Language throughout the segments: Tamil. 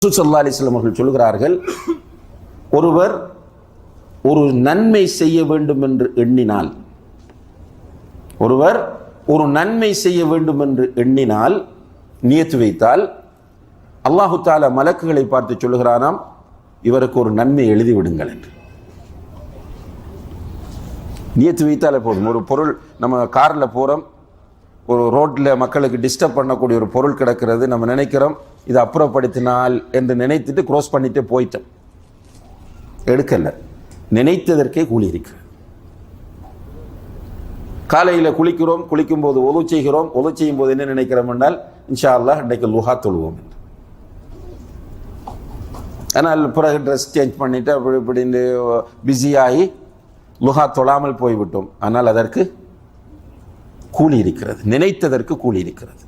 ஸல்லல்லாஹு அலைஹி வஸல்லம் அவர்கள் சொல்கிறார்கள், ஒருவர் ஒரு நன்மை செய்ய வேண்டும் என்று எண்ணினால், ஒருவர் ஒரு நன்மை செய்ய வேண்டும் என்று எண்ணினால், நியத்து வைத்தால், அல்லாஹு தஆலா மலக்குகளை பார்த்து சொல்லுகிறானாம், இவருக்கு ஒரு நன்மை எழுதி விடுங்கள் என்று. நியத்து வைத்தாலே போதும். ஒரு பொருள், நம்ம காரில் போகிறோம், ஒரு ரோட்டில் மக்களுக்கு டிஸ்டர்ப் பண்ணக்கூடிய ஒரு பொருள் கிடக்கிறது, நம்ம நினைக்கிறோம் இதை அப்புறப்படுத்தினால் என்று நினைத்துட்டு க்ரோஸ் பண்ணிட்டு போயிட்டோம், எடுக்கல. நினைத்ததற்கே கூலி இருக்கு. காலையில் குளிக்கிறோம், குளிக்கும் போது ஒது செய்கிறோம், ஒது செய்யும் போது என்ன நினைக்கிறோம் என்றால், இன்ஷா அல்லாஹ் இன்றைக்கு லுஹா தொழுவோம் என்று. ஆனால் பிறகு ட்ரெஸ் சேஞ்ச் பண்ணிட்டு அப்படி இப்படின்னு பிஸியாகி லுஹா தொழாமல் போய்விட்டோம். ஆனால் அதற்கு கூலி இருக்கிறது, நினைத்ததற்கு கூலி இருக்கிறது.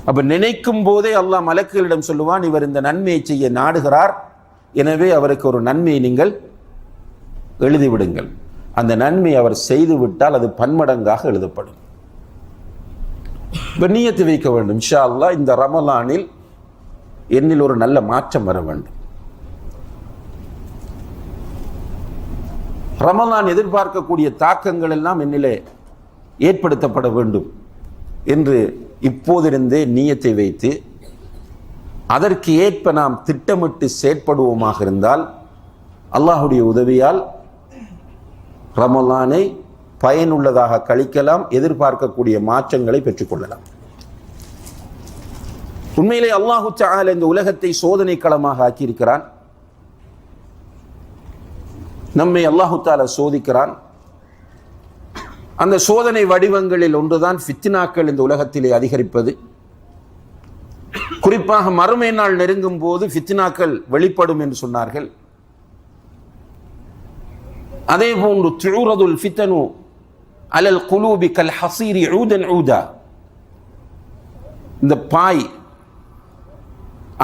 அப்ப நினைக்கும் போதே அல்லாஹ் மலக்குகளிடம் சொல்லுவான், இவர் இந்த நன்மையை செய்ய நாடுகிறார், எனவே அவருக்கு ஒரு நன்மையை நீங்கள் எழுதிவிடுங்கள். அந்த நன்மை அவர் செய்து விட்டால் அது பன்மடங்காக எழுதப்படும். இப்ப நியத்து வைக்க வேண்டும், இன்ஷா அல்லாஹ் இந்த ரமலானில் என்னில் ஒரு நல்ல மாற்றம் வர வேண்டும். ரமலான் எதிர்பார்க்கக்கூடிய தாக்கங்கள் எல்லாம் என்னிலே ஏற்படுத்தப்பட வேண்டும் என்று இப்போதிருந்தே நியத்தை வைத்து அதற்கு ஏற்ப நாம் திட்டமிட்டு செயற்படுவோமாக இருந்தால், அல்லாஹுடைய உதவியால் ரமலானை பயனுள்ளதாக கழிக்கலாம், எதிர்பார்க்கக்கூடிய மாற்றங்களை பெற்றுக்கொள்ளலாம். உண்மையிலே அல்லாஹு தஆலா இந்த உலகத்தை சோதனை களமாக ஆக்கியிருக்கிறான். நம்மை அல்லாஹு தஆலா சோதிக்கிறான். அந்த சோதனை வடிவங்களில் ஒன்றுதான் ஃபித்னாக்கள் இந்த உலகத்திலே அதிகரிப்பது. குறிப்பாக மறுமை நாள் நெருங்கும் போது ஃபித்னாக்கள் வெளிப்படும் என்று சொன்னார்கள். அதே போன்று துரதுல் ஃபித்னு அலல் குலூபி கல் ஹஸீரி ஊதன் ஊதா, இந்த பாய்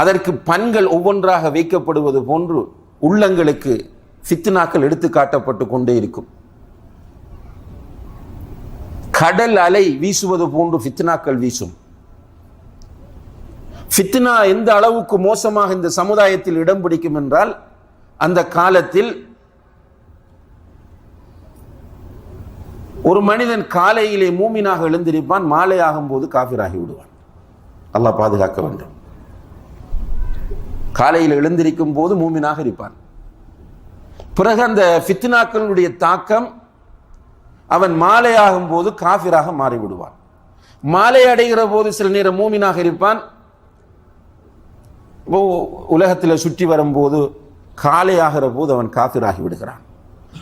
அதற்கு பண்கள் ஒவ்வொன்றாக வைக்கப்படுவது போன்று உள்ளங்களுக்கு ஃபித்னாக்கள் எடுத்து காட்டப்பட்டு கொண்டே இருக்கும். கடல் அலை வீசுவது போன்று ஃபித்னாக்கள் வீசும். ஃபித்னா எந்த அளவுக்கு மோசமாக இந்த சமுதாயத்தில் இடம் பிடிக்கும் என்றால், அந்த காலத்தில் ஒரு மனிதன் காலையிலே மூமினாக எழுந்திருப்பான், மாலை ஆகும் போது காஃபிராகி விடுவான். அல்லாஹ் பாதுகாக்க வேண்டும். காலையில் எழுந்திருக்கும் போது மூமினாக இருப்பான். பிறகு அந்த ஃபித்னாக்களுடைய தாக்கம், அவன் மாலை ஆகும் போது காஃபிராக மாறிவிடுவான். மாலை அடைகிற போது சில நேரம் மூமினாக இருப்பான், உலகத்தில் சுற்றி வரும்போது காலை ஆகிற போது அவன் காஃபிராகி விடுகிறான்.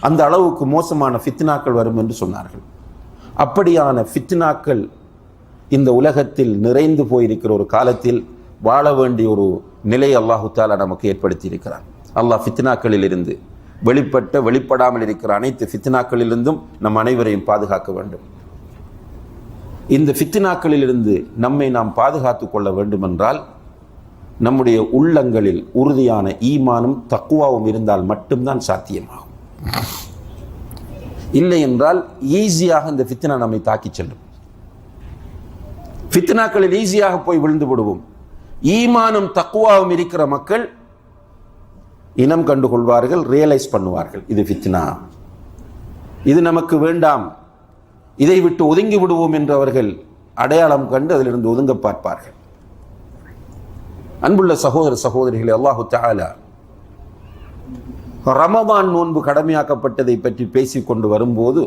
அந்த அளவுக்கு மோசமான ஃபித்னாக்கள் வரும் என்று சொன்னார்கள். அப்படியான ஃபித்னாக்கள் இந்த உலகத்தில் நிறைந்து போயிருக்கிற ஒரு காலத்தில் வாழ வேண்டிய ஒரு நிலை அல்லாஹு தஆலா நமக்கு ஏற்படுத்தி இருக்கிறான். அல்லாஹ் ஃபித்னாக்களில் இருந்து, வெளிப்பட்ட வெளிப்படாமல் இருக்கிற அனைத்து ஃபித்னாக்களிலிருந்தும் நம் அனைவரையும் பாதுகாக்க வேண்டும். இந்த ஃபித்னாக்களில் இருந்து நம்மை நாம் பாதுகாத்துக் கொள்ள வேண்டும் என்றால், நம்முடைய உள்ளங்களில் உறுதியான ஈமானும் தக்வாவும் இருந்தால் மட்டும்தான் சாத்தியமாகும். இல்லை என்றால் ஈஸியாக இந்த ஃபித்னா நம்மை தாக்கி செல்லும். ஃபித்னாக்களில் ஈஸியாக போய் விழுந்து விடுவோம். ஈமானும் தக்வாவும் இருக்கிற மக்கள் இனம் கண்டுகொள்வார்கள், ரியலைஸ் பண்ணுவார்கள், இது ஃபித்னா, இது நமக்கு வேண்டாம், இதை விட்டு ஒதுங்கி விடுவோம் என்று அவர்கள் அடையாளம் கண்டு அதிலிருந்து ஒதுங்க பார்ப்பார்கள். அன்புள்ள சகோதர சகோதரிகளே, அல்லாஹு தஆலா ரமதான் நோன்பு கடமையாக்கப்பட்டதை பற்றி பேசிக்கொண்டு வரும்போது,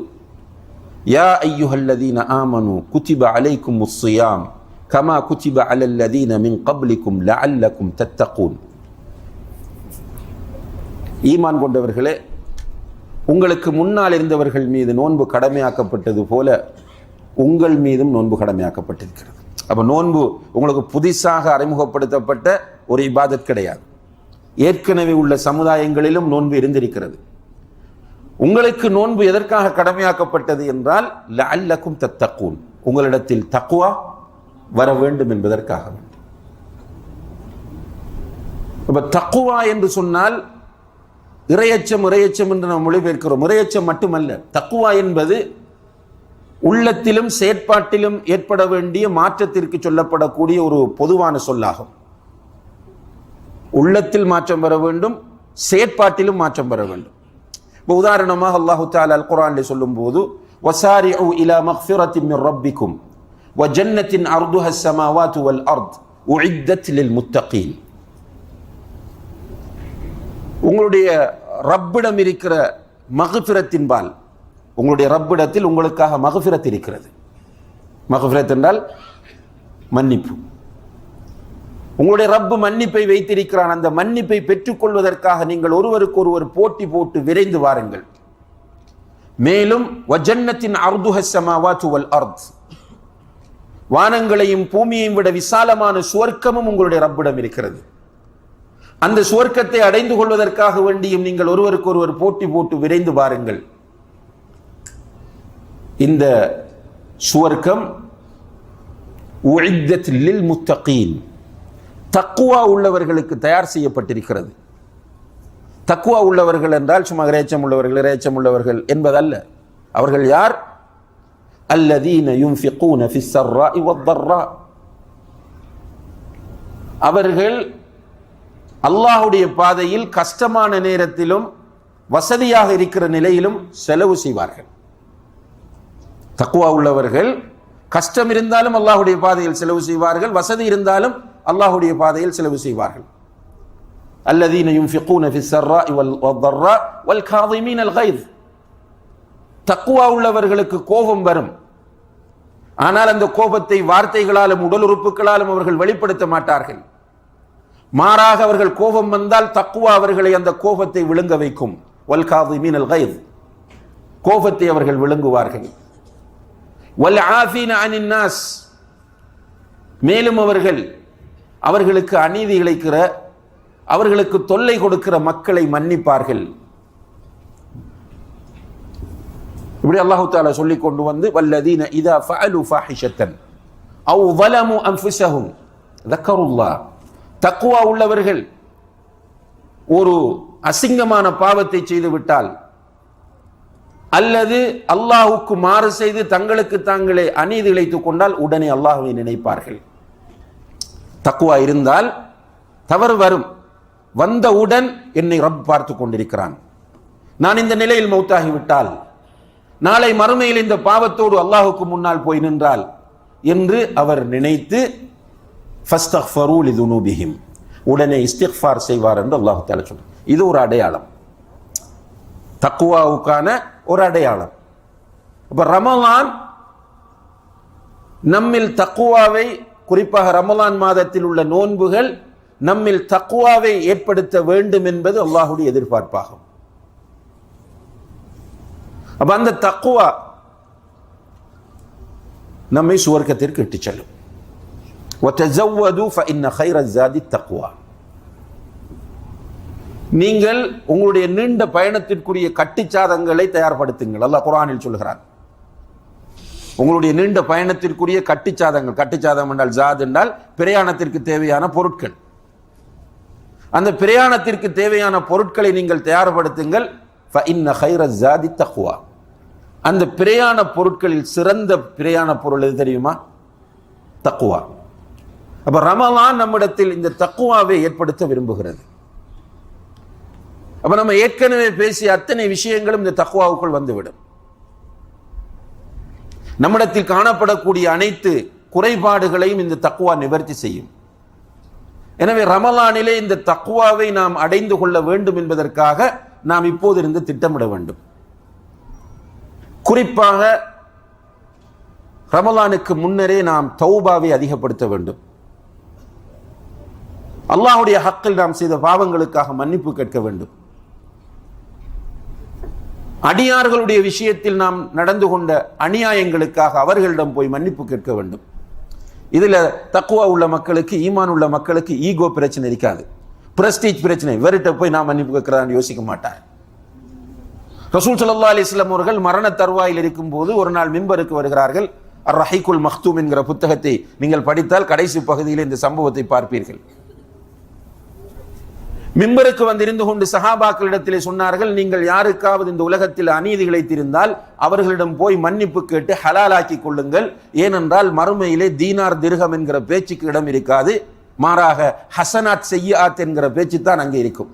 யா அய்யுஹல்லதீன ஆமனு குதிப அலைக்குமுஸ் ஸியாம் கமா குதிப அலல்லதீன மின் கப்லிக்கும் லஅல்லக்கும் தத்தகூன். ஈமான் கொண்டவர்களே, உங்களுக்கு முன்னால் இருந்தவர்கள் மீது நோன்பு கடமையாக்கப்பட்டது போல உங்கள் மீதும் நோன்பு கடமையாக்கப்பட்டிருக்கிறது. அப்போ நோன்பு உங்களுக்கு புதிசாக அறிமுகப்படுத்தப்பட்ட ஒரு இபாதத் கிடையாது. ஏற்கனவே உள்ள சமுதாயங்களிலும் நோன்பு இருந்திருக்கிறது. உங்களுக்கு நோன்பு எதற்காக கடமையாக்கப்பட்டது என்றால், லஅல்லக்கும் தத்தகூன், உங்களிடத்தில் தக்வா வர வேண்டும் என்பதற்காக. அப்ப தக்வா என்று சொன்னால் இறையச்சம், இறையச்சம் என்று நாம் மொழிபெயர்க்கிறோம். இறையச்சம் மட்டுமல்ல, தக்வா என்பது உள்ளத்திலும் செயற்பாட்டிலும் ஏற்பட வேண்டிய மாற்றத்திற்கு சொல்லப்படக்கூடிய ஒரு பொதுவான சொல்லாகும். உள்ளத்தில் மாற்றம் வர வேண்டும், செயற்பாட்டிலும் மாற்றம் வர வேண்டும். இப்போ உதாரணமாக அல்லாஹு தஆலா அல் குர்ஆனில் சொல்லும் போது வசாரிஉ இலா மக்ஃபிரத்தின் மின் ரப்பிக்கும் வ ஜன்னத்தின் அர்துஹா ஸமாவாத்து வல் அர்த் உஇத்தத் லில் முத்தகீன். உங்களுடைய ரப்பிடம் இருக்கிற மக்ஃபிரத்தின்பால், உங்களுடைய ரப்பிடத்தில் உங்களுக்காக மக்ஃபிரத் இருக்கிறது. மக்ஃபிரத் என்றால் மன்னிப்பு. உங்களுடைய ரப்பு மன்னிப்பை வைத்திருக்கிறான். அந்த மன்னிப்பை பெற்றுக்கொள்வதற்காக நீங்கள் ஒருவருக்கு ஒருவர் போட்டி போட்டு விரைந்து வாருங்கள். மேலும் வஜன்னத்தின் அர்துஹ ஸமாவாத்து வல் அர்த், வானங்களையும் பூமியையும் விட விசாலமான சுவர்க்கமும் உங்களுடைய ரப்பிடம் இருக்கிறது. அந்த சுவர்க்கத்தை அடைந்து கொள்வதற்காக வேண்டியும் நீங்கள் ஒருவருக்கு ஒருவர் போட்டி போட்டு விரைந்து வாருங்கள். இந்த சுவர்க்கம் உஇத்தத் லில் முத்தகீன், தக்குவா உள்ளவர்களுக்கு தயார் செய்யப்பட்டிருக்கிறது. தக்குவா உள்ளவர்கள் என்றால் சும்மா இறைச்சம் உள்ளவர்கள் என்பதல்ல. அவர்கள் யார்? அல்லதீன யுன்ஃபிகூன ஃபிஸ் ஸர்ராஇ வத்-தர்ரா, அவர்கள் அல்லாஹ்வுடைய பாதையில் கஷ்டமான நேரத்திலும் வசதியாக இருக்கிற நிலையிலும் செலவு செய்வார்கள். தக்குவா உள்ளவர்கள் கஷ்டம் இருந்தாலும் அல்லாஹ்வுடைய பாதையில் செலவு செய்வார்கள், வசதி இருந்தாலும் அல்லாஹ்வுடைய பாதையில் செலவு செய்வார்கள். அல்லதீன யுன்ஃபிகூன ஃபிஸ் ஸர்ராஇ வத்-தர்ரா வல் காஸிமீன அல்-கைஸ். தக்குவா உள்ளவர்களுக்கு கோபம் வரும், ஆனால் அந்த கோபத்தை வார்த்தைகளாலும் உடல் உறுப்புகளாலும் அவர்கள் வெளிப்படுத்த மாட்டார்கள். மாறாக அவர்கள் கோபம் வந்தால் தக்குவா அவர்களை அந்த கோபத்தை விழுங்க வைக்கும். வல் காஸிமீன அல்-கைஸ், கோபத்தை அவர்கள் விழுங்குவார்கள். வல் ஆஃபீன அனின் நாஸ், மேலும் அவர்களுக்கு அநீதி இழைக்கிற, அவர்களுக்கு தொல்லை கொடுக்கிற மக்களை மன்னிப்பார்கள். இப்படி அல்லாஹு தஆலா சொல்லி கொண்டு வந்து வல்லதீன இதா ஃபஅலு ஃபாஹிஷத்தன் அவ் ஸலமு அன்ஃபுஸஹும் ذكرுல்லாஹ், தக்வா உள்ளவர்கள் ஒரு அசிங்கமான பாவத்தை செய்து விட்டால் அல்லது அல்லாஹ்வுக்கு மாறு செய்து தங்களுக்கு தாங்களே அநீதி இழைத்துக் கொண்டால் உடனே அல்லாஹ்வை நினைப்பார்கள். தக்வா இருந்தால் தவறு வரும், வந்தவுடன் என்னை ரப் பார்த்து கொண்டிருக்கிறான், நான் இந்த நிலையில் மௌத்தாகிவிட்டால் நாளை மறுமையில் இந்த பாவத்தோடு அல்லாஹுக்கு முன்னால் போய் நின்றால் என்று அவர் நினைத்து ஃபஸ்தக்ஃபரு லிதுனூபிஹிம், உடனே இஸ்திக்ஃபார் செய்வார் என்று அல்லாஹ் தஆலா சொல்றார். இது ஒரு அடையாளம், தக்வாவுக்கான ஒரு அடையாளம். அப்ப ரமலான் நம்மில் தக்வாவை, குறிப்பாக ரமலான் மாதத்தில் உள்ள நோன்புகள் நம்மில் தக்வாவை ஏற்படுத்த வேண்டும் என்பது அல்லாஹ்வுடைய எதிர்பார்ப்பாகும். அப்ப அந்த தக்வா நம்மை சுவர்க்கத்திற்கு இட்டுச் செல்லும். وَتَزَوَّدُوا فَإِنَّ خَيْرَ الزَّادِ التَّقْوَى. நீங்கள் உங்களுடைய நீண்ட பயணத்திற்குரிய கட்டுச்சாதங்களை தயார்படுத்துங்கள். அல்லாஹ் குர்ஆனில் சொல்கிறான், உங்களுடைய நீண்ட பயணத்திற்குரிய கட்டுச்சாதங்கள், கட்டுச்சாதம் என்றால் ஜாத் என்றால் பிரயாணத்திற்கு தேவையான பொருட்கள், அந்த பிரயாணத்திற்கு தேவையான பொருட்களை நீங்கள் தயார்படுத்துங்கள். فَإِنَّ خَيْرَ الزَّادِ التَّقْوَى. அந்த பிரயாண பொருட்களில் சிறந்த பிரயாண பொருள் எது தெரியுமா? தக்வா. அப்ப ரமலான் நம்மிடத்தில் இந்த தக்வாவை ஏற்படுத்த விரும்புகிறது. அப்ப நம்ம ஏற்கனவே பேசிய அத்தனை விஷயங்களும் இந்த தக்வாவுக்குள் வந்துவிடும். நம்மிடத்தில் காணப்படக்கூடிய அனைத்து குறைபாடுகளையும் இந்த தக்வா நிவர்த்தி செய்யும். எனவே ரமலானிலே இந்த தக்வாவை நாம் அடைந்து கொள்ள வேண்டும் என்பதற்காக நாம் இப்போது இருந்து திட்டமிட வேண்டும். குறிப்பாக ரமலானுக்கு முன்னரே நாம் தௌபாவை அதிகப்படுத்த வேண்டும். அல்லாஹ்வுடைய ஹக்கில் நாம் செய்த பாவங்களுக்காக மன்னிப்பு கேட்க வேண்டும். அடியார்களுடைய விஷயத்தில் நாம் நடந்து கொண்ட அநியாயங்களுக்காக அவர்களிடம் போய் மன்னிப்பு கேட்க வேண்டும். இதுல தக்வா உள்ள மக்களுக்கு, ஈமான் உள்ள மக்களுக்கு ஈகோ பிரச்சனை இருக்காது, பிரஸ்டீஜ் பிரச்சனை. இவர்கிட்ட போய் நான் மன்னிப்பு கேட்கிறான்னு யோசிக்க மாட்டார். ரசூல் ஸல்லல்லாஹு அலைஹி வஸல்லம் அவர்கள் மரண தருவாயில் இருக்கும் போது ஒரு நாள் மிம்பருக்கு வருகிறார்கள். அர்-ரஹீக்குல் மக்தூம் என்கிற புத்தகத்தை நீங்கள் படித்தால் கடைசி பகுதியில் இந்த சம்பவத்தை பார்ப்பீர்கள். மிம்பருக்கு வந்திருந்து கொண்டு சஹாபாக்களிடத்திலே சொன்னார்கள், நீங்கள் யாருக்காவது இந்த உலகத்தில் அநீதி இழைத்திருந்தால் அவர்களிடம் போய் மன்னிப்பு கேட்டு ஹலாலாக்கி கொள்ளுங்கள். ஏனென்றால் மறுமையிலே தீனார் திர்ஹம் என்கிற பேச்சுக்கு இடம் இருக்காது, மாறாக ஹசனாத் செய்யாத் என்கிற பேச்சு தான் அங்கே இருக்கும்.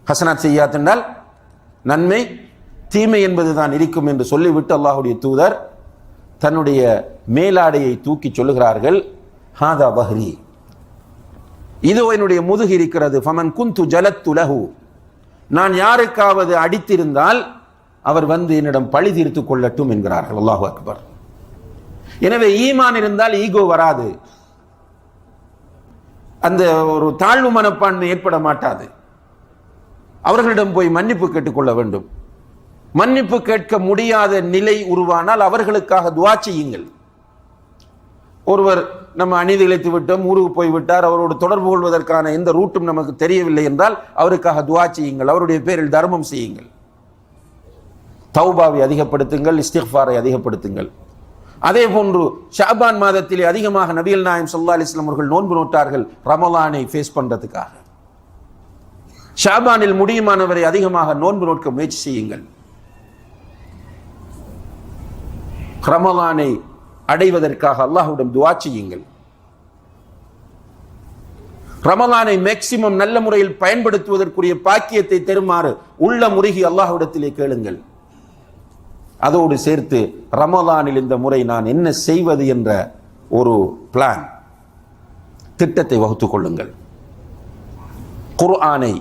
ஹசனாத் செய்யாத் என்றால் நன்மை தீமை என்பதுதான் இருக்கும் என்று சொல்லிவிட்டு அல்லாஹ்வுடைய தூதர் தன்னுடைய மேலாடையை தூக்கி சொல்லுகிறார்கள், ஹாதா பஹ்ரி, இதோ என்னுடைய முதுகு இருக்கிறது. ஃபமன் குந்து ஜலத்து லஹு, நான் யாருக்காவது அடித்திருந்தால் அவர் வந்து என்னிடம் பழி தீர்த்து கொள்ளட்டும் என்கிறார்கள். அல்லாஹு அக்பர். எனவே ஈமான் இருந்தால் ஈகோ வராது, அந்த ஒரு தாழ்வு மனப்பான்மை ஏற்பட மாட்டாது. அவர்களிடம் போய் மன்னிப்பு கேட்டுக்கொள்ள வேண்டும். மன்னிப்பு கேட்க முடியாத நிலை உருவானால் அவர்களுக்காக துஆ செய்யுங்கள். ஒருவர் நம்ம அநீதி இழைத்து விட்டோம், ஊருக்கு போய்விட்டார், அவரோடு தொடர்பு கொள்வதற்கான எந்த ரூட்டும் நமக்கு தெரியவில்லை என்றால் அவருக்காக துஆ செய்யுங்கள், அவருடைய பேரில் தர்மம் செய்யுங்கள், தௌபாவை அதிகப்படுத்துங்கள், இஸ்திக்ஃபாரை அதிகப்படுத்துங்கள். அதே போன்று ஷாபான் மாதத்திலே அதிகமாக நபிகள் நாயகம் ஸல்லல்லாஹு அலைஹி வஸல்லம் அவர்கள் நோன்பு நோட்டார்கள் ரமலானை ஃபேஸ் பண்றதுக்காக. ஷாபானில் முடியுமானவரை அதிகமாக நோன்பு நோட்க முயற்சி செய்யுங்கள். ரமலானை அடைவதற்காக அல்லாஹ்விடம் துஆ செய்யுங்கள். ரமலானை மேக்சிமம் நல்ல முறையில் பயன்படுத்துவதற்குரிய பாக்கியத்தை தருமாறு உள்ள முருகி அல்லாஹ்விடத்திலே கேளுங்கள். அதோடு சேர்த்து ரமலானில் இந்த முறை நான் என்ன செய்வது என்ற ஒரு பிளான், திட்டத்தை வகுத்துக் கொள்ளுங்கள். குர்ஆனை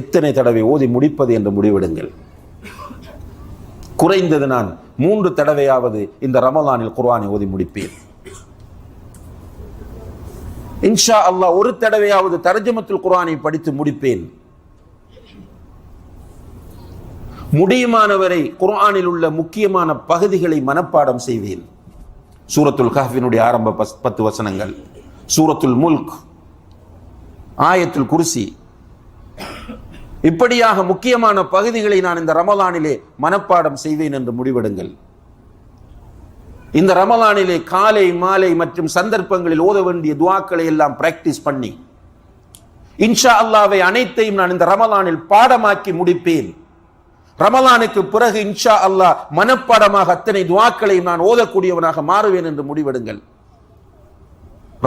எத்தனை தடவை ஓதி முடிப்பது என்று முடிவெடுங்கள். குறைந்தது நான் 3 தடவையாவது இந்த ரமலானில் குர்ஆனை ஓதி முடிப்பேன். இன்ஷா அல்லாஹ் ஒரு தடவையாவது தர்ஜமத்துல் குர்ஆனை படித்து முடிப்பேன். முடியுமானவரை குர்ஆனில் உள்ள முக்கியமான பகுதிகளை மனப்பாடம் செய்வேன். சூரத்துல் கஹ்ஃபினுடைய ஆரம்ப 10 வசனங்கள், சூரத்துல் முல்க், ஆயத்துல் குர்சி, இப்படியாக முக்கியமான பகுதிகளை நான் இந்த ரமலானிலே மனப்பாடம் செய்வேன் என்று முடிவெடுங்கள். இந்த ரமலானிலே காலை மாலை மற்றும் சந்தர்ப்பங்களில் ஓத வேண்டிய துஆக்களை எல்லாம் பிராக்டிஸ் பண்ணி இன்ஷா அல்லாஹ்வை அனைத்தையும் நான் இந்த ரமலானில் பாடமாக்கி முடிப்பேன். ரமலானுக்கு பிறகு இன்ஷா அல்லாஹ் மனப்பாடமாக அத்தனை துஆக்களையும் நான் ஓதக்கூடியவனாக மாறுவேன் என்று முடிவெடுங்கள்.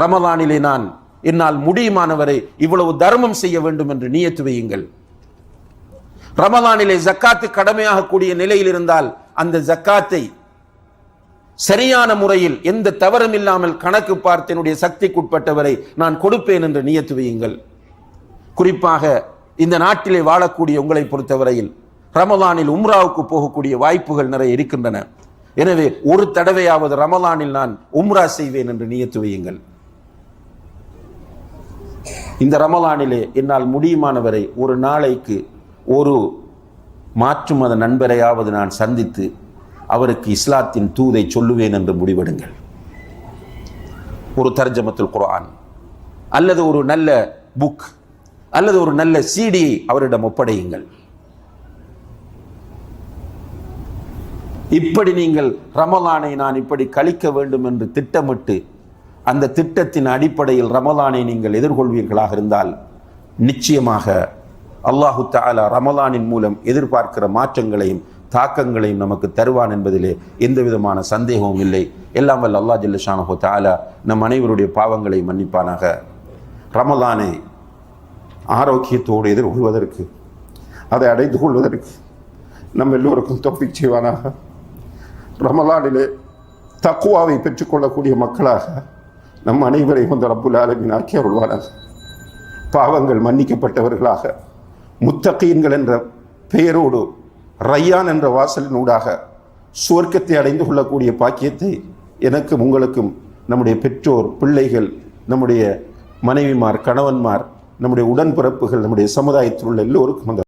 ரமலானிலே நான் என்னால் முடியுமானவரை இவ்வளவு தர்மம் செய்ய வேண்டும் என்று நியத்து வையுங்கள். ரமலானிலே ஜக்காத்து கடமையாக கூடிய நிலையில் இருந்தால் அந்த ஜக்காத்தை சரியான முறையில் எந்த தவறும் இல்லாமல் கணக்கு பார்த்து என்னுடைய சக்திக்குட்பட்டவரை நான் கொடுப்பேன் என்று நியத்து வையுங்கள். குறிப்பாக இந்த நாட்டிலே வாழக்கூடிய உங்களை பொறுத்தவரையில் ரமலானில் உம்ராவுக்கு போகக்கூடிய வாய்ப்புகள் நிறைய இருக்கின்றன. எனவே ஒரு தடவையாவது ரமலானில் நான் உம்ரா செய்வேன் என்று நியத்து வையுங்கள். இந்த ரமலானிலே என்னால் முடியுமானவரை ஒரு நாளைக்கு ஒரு மாற்று மத நண்பரையாவது நான் சந்தித்து அவருக்கு இஸ்லாத்தின் தூதை சொல்லுவேன் என்று முடிவெடுங்கள். ஒரு தர்ஜமத்துல் குர்ஆன் அல்லது ஒரு நல்ல புக் அல்லது ஒரு நல்ல சிடியை அவரிடம் ஒப்படையுங்கள். இப்படி நீங்கள் ரமலானை நான் இப்படி கழிக்க வேண்டும் என்று திட்டமிட்டு அந்த திட்டத்தின் அடிப்படையில் ரமலானை நீங்கள் எதிர்கொள்வீர்களாக இருந்தால் நிச்சயமாக அல்லாஹு தஆலா ரமலானின் மூலம் எதிர்பார்க்கிற மாற்றங்களையும் தாக்கங்களையும் நமக்கு தருவான் என்பதிலே எந்த விதமான சந்தேகமும் இல்லை. எல்லாம் வல்ல அல்லாஹ் ஜல்ல ஷானஹு தஆலா நம் அனைவருடைய பாவங்களை மன்னிப்பானாக. ரமலானை ஆரோக்கியத்தோடு எதிர்கொள்வதற்கு, அதை அடைந்து கொள்வதற்கு நம் எல்லோருக்கும் தௌஃபீக் செய்வானாக. ரமலானிலே தக்வாவை பெற்றுக்கொள்ளக்கூடிய மக்களாக நம் அனைவரையும் அந்த ரப்புல் ஆலமீன் ஆக்கி அருள்வானாக. பாவங்கள் மன்னிக்கப்பட்டவர்களாக முத்தகீன்கள் என்ற பெயரோடு ரையான் என்ற வாசலினூடாக சுவர்க்கத்தை அடைந்து கொள்ளக்கூடிய பாக்கியத்தை எனக்கும் உங்களுக்கும், நம்முடைய பெற்றோர், பிள்ளைகள், நம்முடைய மனைவிமார், கணவன்மார், நம்முடைய உடன்பிறப்புகள், நம்முடைய சமுதாயத்தில் உள்ள எல்லோருக்கும் அந்த